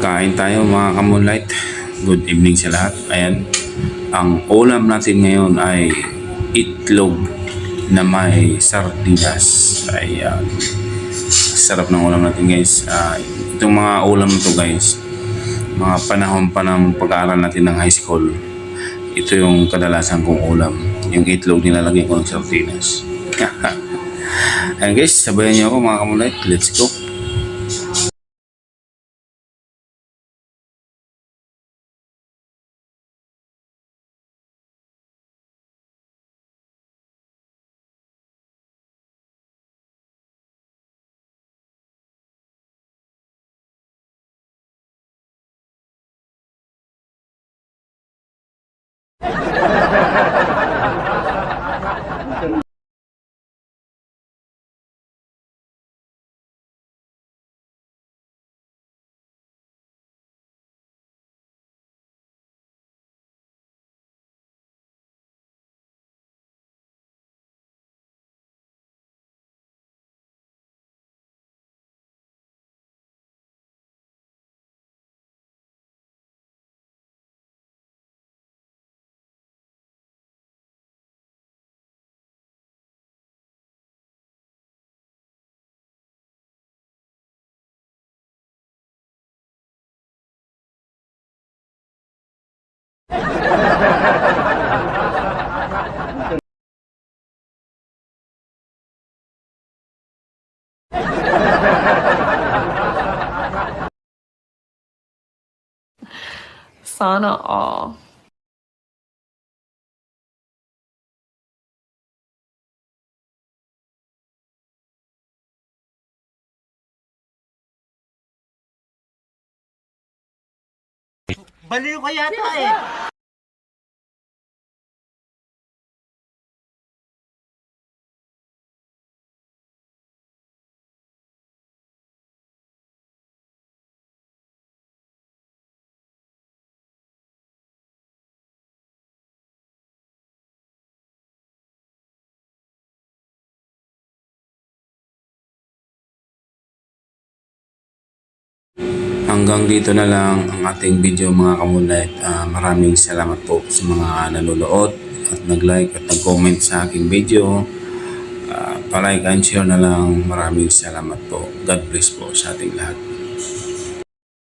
Kain tayo mga kamoonlight. Good evening sa lahat. Ayan, ang ulam natin ngayon ay itlog na may sardinas. Ayan, sarap ng ulam natin guys. Itong mga ulam na to guys, mga panahon pa ng pag-aaral natin ng high school, ito yung kadalasan kong ulam. Yung itlog nilalagay ko ng sardinas. Ayan guys, sabayan niyo ako mga kamoonlight. Let's go. Sana all. Baliw ka yata eh. Hanggang dito na lang ang ating video mga kamoonlight. Maraming salamat po sa mga nanonood at nag-like at nag-comment sa aking video. Pa-like and share na lang. Maraming salamat po. God bless po sa ating lahat.